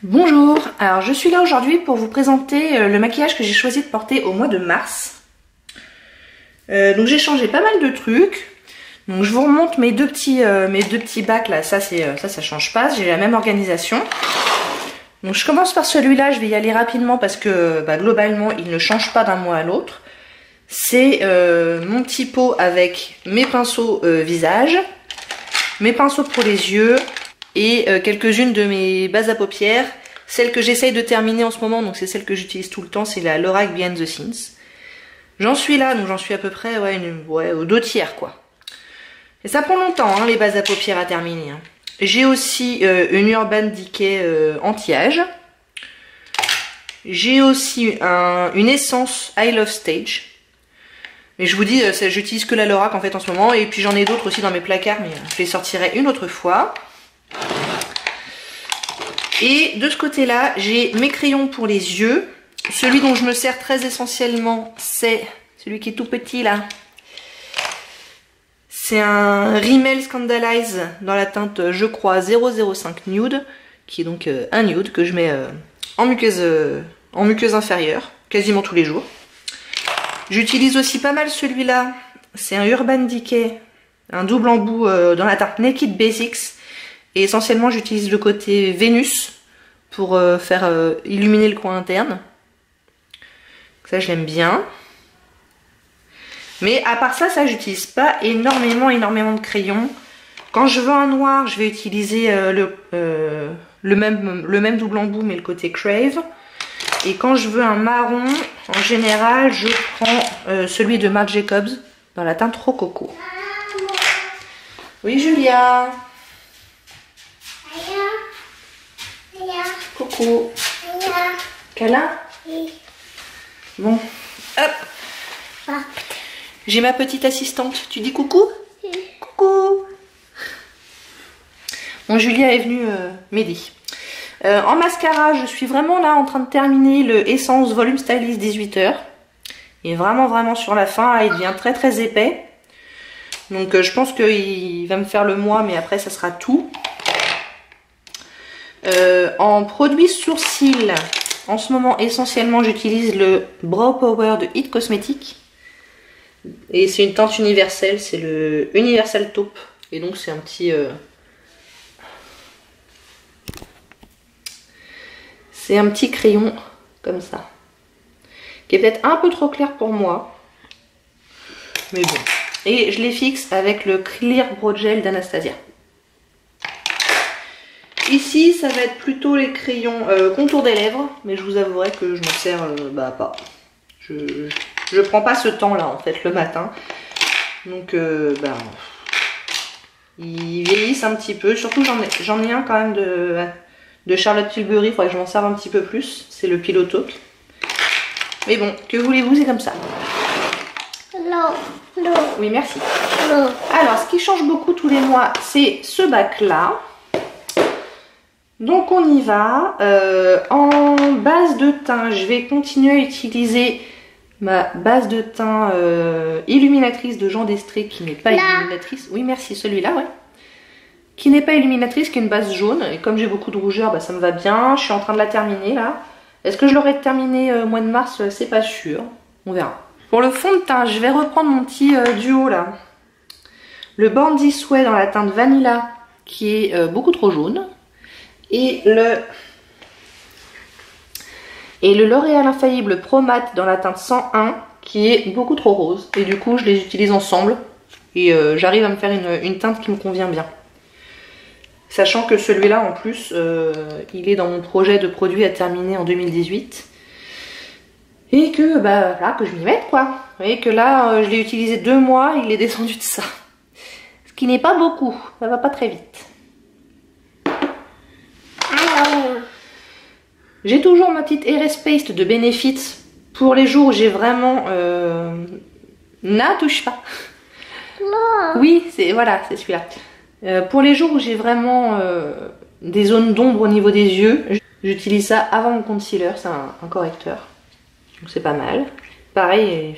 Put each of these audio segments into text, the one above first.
Bonjour, alors je suis là aujourd'hui pour vous présenter le maquillage que j'ai choisi de porter au mois de mars. Donc j'ai changé pas mal de trucs. Donc je vous remonte mes deux petits bacs là, ça change pas, j'ai la même organisation. Donc je commence par celui-là, je vais y aller rapidement parce que globalement il ne change pas d'un mois à l'autre. C'est mon petit pot avec mes pinceaux visage, mes pinceaux pour les yeux et quelques-unes de mes bases à paupières. Celle que j'essaye de terminer en ce moment, donc c'est celle que j'utilise tout le temps, c'est la Lorac Behind the Scenes. J'en suis là, donc j'en suis à peu près aux 2/3 quoi. Et ça prend longtemps hein, les bases à paupières à terminer. Hein. J'ai aussi une Urban Decay anti-âge. J'ai aussi une essence I Love Stage. Mais je vous dis, j'utilise que la Lorac en fait en ce moment. Et puis j'en ai d'autres aussi dans mes placards, mais je les sortirai une autre fois. Et de ce côté-là, j'ai mes crayons pour les yeux. Celui dont je me sers très essentiellement, c'est celui qui est tout petit là. C'est un Rimmel Scandalize dans la teinte, je crois, 005 Nude, qui est donc un nude que je mets en muqueuse inférieure, quasiment tous les jours. J'utilise aussi pas mal celui-là, c'est un Urban Decay, un double embout dans la teinte Naked Basics. Et essentiellement, j'utilise le côté Vénus pour faire illuminer le coin interne. Ça, je l'aime bien. Mais à part ça, j'utilise pas énormément de crayons. Quand je veux un noir, je vais utiliser le même double embout, mais le côté Crave. Et quand je veux un marron, en général, je prends celui de Marc Jacobs dans la teinte Rococo. Oui, Julia. Coucou. Câlin? Oui. Bon, hop. J'ai ma petite assistante. Tu dis coucou? Oui. Coucou. Bon, Julia est venue m'aider. En mascara, je suis vraiment là en train de terminer le Essence Volume Stylist 18h. Il est vraiment sur la fin. Là, il devient très épais. Donc je pense qu'il va me faire le mois, mais après ça sera tout. En produit sourcils, en ce moment essentiellement j'utilise le Brow Power de It Cosmetics. Et c'est une teinte universelle, c'est le Universal Taupe. Et donc c'est un petit... c'est un petit crayon comme ça. Qui est peut-être un peu trop clair pour moi. Mais bon. Et je les fixe avec le Clear Brow Gel d'Anastasia. Ici, ça va être plutôt les crayons contour des lèvres, mais je vous avouerai que je m'en sers pas. Je prends pas ce temps-là en fait le matin. Donc ils vieillissent un petit peu. Surtout j'en ai un quand même de Charlotte Tilbury, il faudrait que je m'en serve un petit peu plus. C'est le Pillow Talk. Mais bon, que voulez-vous, c'est comme ça. Non. Oui, merci. Non. Alors, ce qui change beaucoup tous les mois, c'est ce bac-là. Donc on y va. En base de teint, je vais continuer à utiliser ma base de teint illuminatrice de Jean d'Estrée qui n'est pas illuminatrice. Oui merci, celui-là, ouais. Qui n'est pas illuminatrice, qui est une base jaune. Et comme j'ai beaucoup de rougeur, ça me va bien. Je suis en train de la terminer là. Est-ce que je l'aurai terminé au mois de mars? C'est pas sûr. On verra. Pour le fond de teint, je vais reprendre mon petit duo là. Le Born This Way dans la teinte Vanilla qui est beaucoup trop jaune. Et le L'Oréal Infaillible Pro Matte dans la teinte 101 qui est beaucoup trop rose. Et du coup je les utilise ensemble. Et j'arrive à me faire une teinte qui me convient bien. Sachant que celui-là en plus il est dans mon projet de produit à terminer en 2018. Et que là que je m'y mette quoi. Vous voyez que là je l'ai utilisé 2 mois, il est descendu de ça. Ce qui n'est pas beaucoup, ça va pas très vite. J'ai toujours ma petite Air's Paste de Benefit pour les jours où j'ai vraiment... touche pas. Non. Oui, c'est celui-là. Pour les jours où j'ai vraiment des zones d'ombre au niveau des yeux, j'utilise ça avant mon concealer, c'est un correcteur. Donc c'est pas mal. Pareil,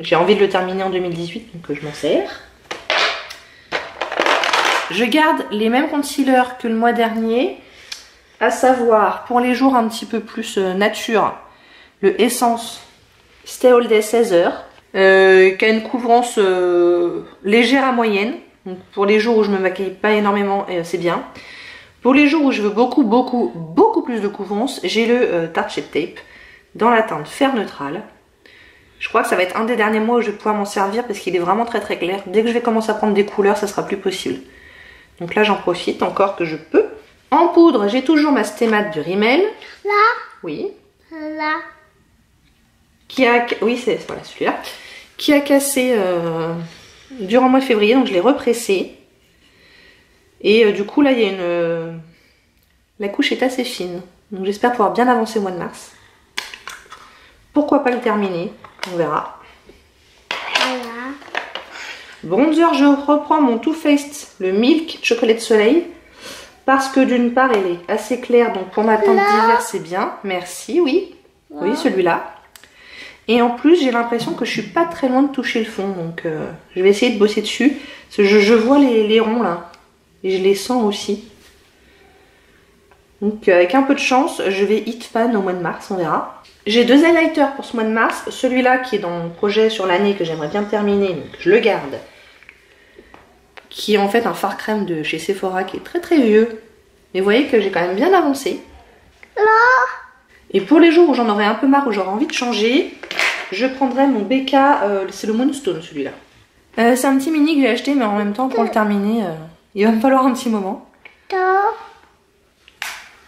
j'ai envie de le terminer en 2018, donc je m'en sers. Je garde les mêmes concealers que le mois dernier. à savoir pour les jours un petit peu plus nature, le Essence Stay All Day 16 heures, qui a une couvrance légère à moyenne. Donc pour les jours où je me maquille pas énormément, c'est bien. Pour les jours où je veux beaucoup plus de couvrance, j'ai le Tarte Shape Tape dans la teinte fer neutral. Je crois que ça va être un des derniers mois où je vais pouvoir m'en servir parce qu'il est vraiment très clair. Dès que je vais commencer à prendre des couleurs, ça sera plus possible. Donc là, j'en profite encore que je peux. En poudre, j'ai toujours ma Stémat de Rimmel. Là. Oui. Là. Oui, c'est voilà, celui-là. Qui a cassé durant le mois de février, donc je l'ai repressé. Et du coup, là, il y a une... La couche est assez fine. Donc j'espère pouvoir bien avancer au mois de mars. Pourquoi pas le terminer? On verra. Voilà. Bronzer, je reprends mon Too Faced, le Milk Chocolat Soleil. Parce que d'une part, elle est assez claire. Donc pour ma teinte d'hiver, c'est bien. Merci, oui. Là. Oui, celui-là. Et en plus, j'ai l'impression que je suis pas très loin de toucher le fond. Donc je vais essayer de bosser dessus. Parce que je vois les ronds là. Et je les sens aussi. Donc avec un peu de chance, je vais hit fan au mois de mars, on verra. J'ai 2 highlighters pour ce mois de mars. Celui-là qui est dans mon projet sur l'année que j'aimerais bien terminer, donc je le garde. Qui est en fait un fard crème de chez Sephora qui est très vieux. Mais vous voyez que j'ai quand même bien avancé. Là. Et pour les jours où j'en aurai un peu marre, où j'aurai envie de changer, je prendrai mon BK, c'est le Moonstone celui-là. C'est un petit mini que j'ai acheté, mais en même temps pour le terminer, il va me falloir un petit moment.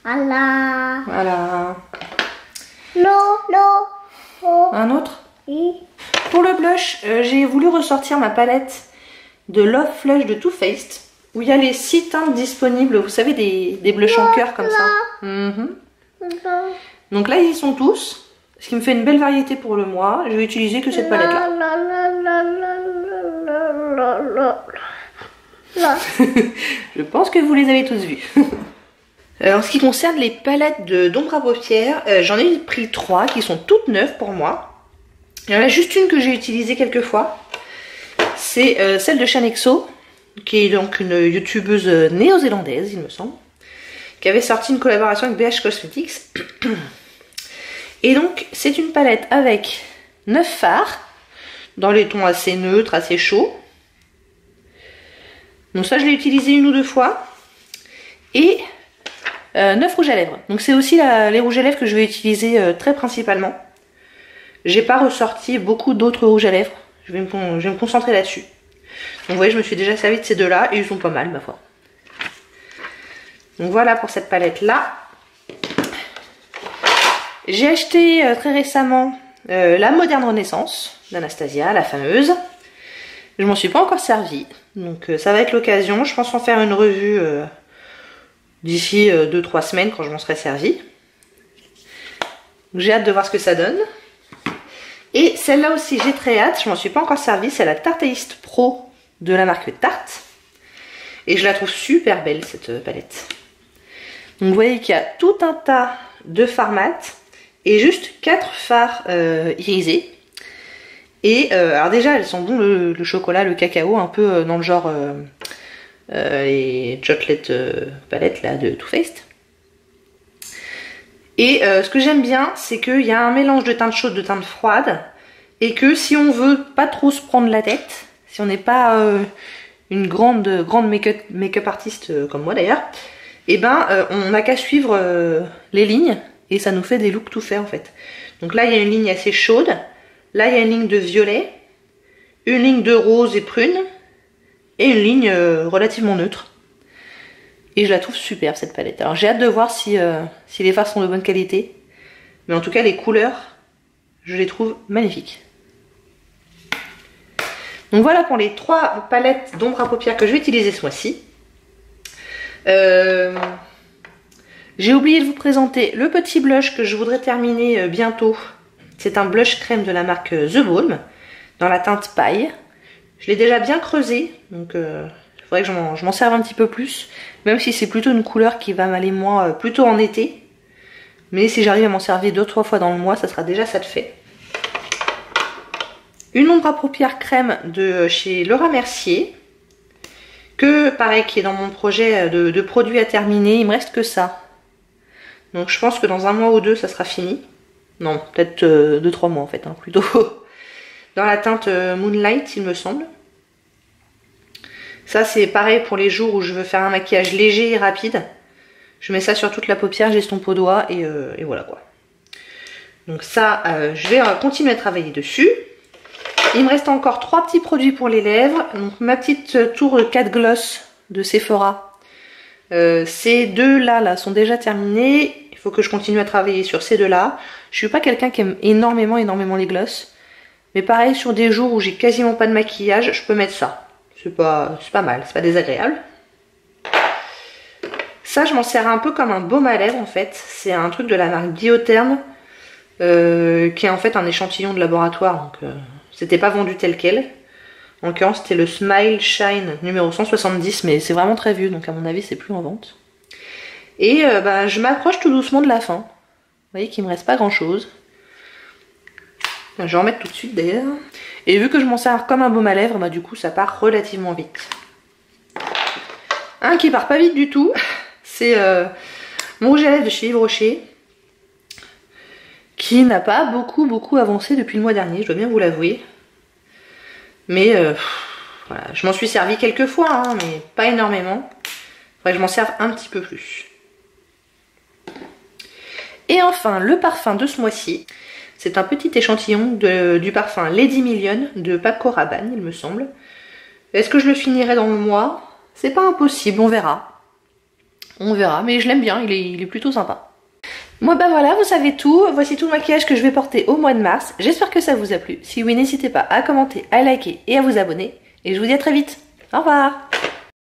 Voilà. Voilà. Non. Un autre? Oui. Pour le blush, j'ai voulu ressortir ma palette de Love Flush de Too Faced, où il y a les 6 teintes disponibles, vous savez, des blushs en cœur comme ça. Donc là, ils y sont tous, ce qui me fait une belle variété pour le mois. Je vais utiliser que cette palette-là. Je pense que vous les avez tous vus. En ce qui concerne les palettes d'ombre à paupières, j'en ai pris 3 qui sont toutes neuves pour moi. Il y en a juste une que j'ai utilisée quelques fois. C'est celle de Shanexo, qui est donc une youtubeuse néo-zélandaise, il me semble, qui avait sorti une collaboration avec BH Cosmetics. Et donc, c'est une palette avec 9 fards, dans les tons assez neutres, assez chauds. Donc ça, je l'ai utilisé 1 ou 2 fois. Et 9 rouges à lèvres. Donc c'est aussi les rouges à lèvres que je vais utiliser très principalement. J'ai pas ressorti beaucoup d'autres rouges à lèvres. Je vais me concentrer là-dessus. Donc vous voyez, je me suis déjà servi de ces deux-là et ils sont pas mal, ma foi. Donc voilà pour cette palette-là. J'ai acheté très récemment la Moderne Renaissance d'Anastasia, la fameuse. Je m'en suis pas encore servi. Donc ça va être l'occasion. Je pense en faire une revue d'ici 2-3 semaines quand je m'en serai servi. J'ai hâte de voir ce que ça donne. Et celle-là aussi, j'ai très hâte. Je m'en suis pas encore servi. C'est la Tarteist Pro de la marque Tarte. Et je la trouve super belle, cette palette. Donc vous voyez qu'il y a tout un tas de fards mat et juste 4 fards irisés. Et alors déjà, elles sont bons, le chocolat, le cacao, un peu dans le genre les chocolate palettes là de Too Faced. Et ce que j'aime bien, c'est qu'il y a un mélange de teintes chaudes, de teintes froides, et que si on veut pas trop se prendre la tête, si on n'est pas une grande make-up artiste comme moi d'ailleurs, et ben on n'a qu'à suivre les lignes et ça nous fait des looks tout faits en fait. Donc là il y a une ligne assez chaude, là il y a une ligne de violet, une ligne de rose et prune et une ligne relativement neutre. Et je la trouve super cette palette. Alors j'ai hâte de voir si les fards sont de bonne qualité. Mais en tout cas les couleurs, je les trouve magnifiques. Donc voilà pour les 3 palettes d'ombre à paupières que je vais utiliser ce mois-ci. J'ai oublié de vous présenter le petit blush que je voudrais terminer bientôt. C'est un blush crème de la marque The Balm, dans la teinte paille. Je l'ai déjà bien creusé, donc il faudrait que je m'en serve un petit peu plus. Même si c'est plutôt une couleur qui va m'aller moi plutôt en été. Mais si j'arrive à m'en servir 2-3 fois dans le mois, ça sera déjà ça de fait. Une ombre à paupières crème de chez Laura Mercier. Que pareil, qui est dans mon projet de produits à terminer. Il me reste que ça. Donc je pense que dans 1 mois ou 2 ça sera fini. Non, peut-être 2-3 mois en fait, hein, plutôt. Dans la teinte Moonlight il me semble. Ça c'est pareil pour les jours où je veux faire un maquillage léger et rapide. Je mets ça sur toute la paupière, j'estompe au doigt et voilà quoi. Donc ça, je vais continuer à travailler dessus. Il me reste encore 3 petits produits pour les lèvres. Donc ma petite tour 4 gloss de Sephora. Ces deux là sont déjà terminés. Il faut que je continue à travailler sur ces deux là. Je suis pas quelqu'un qui aime énormément les gloss. Mais pareil, sur des jours où j'ai quasiment pas de maquillage, je peux mettre ça. C'est pas mal, c'est pas désagréable. Ça, je m'en sers un peu comme un baume à lèvres en fait. C'est un truc de la marque Biotherm. Qui est en fait un échantillon de laboratoire. Donc c'était pas vendu tel quel. En l'occurrence, c'était le Smile Shine numéro 170. Mais c'est vraiment très vieux. Donc à mon avis, c'est plus en vente. Et je m'approche tout doucement de la fin. Vous voyez qu'il me reste pas grand chose. Je vais en mettre tout de suite d'ailleurs. Et vu que je m'en sers comme un baume à lèvres, du coup ça part relativement vite. Un qui part pas vite du tout, c'est mon rouge à lèvres de chez Yves Rocher, qui n'a pas beaucoup avancé depuis le mois dernier, je dois bien vous l'avouer. Mais voilà, je m'en suis servi quelques fois, hein, mais pas énormément. Faudrait que je m'en serve un petit peu plus. Et enfin, le parfum de ce mois-ci, c'est un petit échantillon du parfum Lady Million de Paco Rabanne, il me semble. Est-ce que je le finirai dans le mois? C'est pas impossible, on verra. On verra, mais je l'aime bien, il est plutôt sympa. Moi voilà, vous savez tout. Voici tout le maquillage que je vais porter au mois de mars. J'espère que ça vous a plu. Si oui, n'hésitez pas à commenter, à liker et à vous abonner. Et je vous dis à très vite. Au revoir.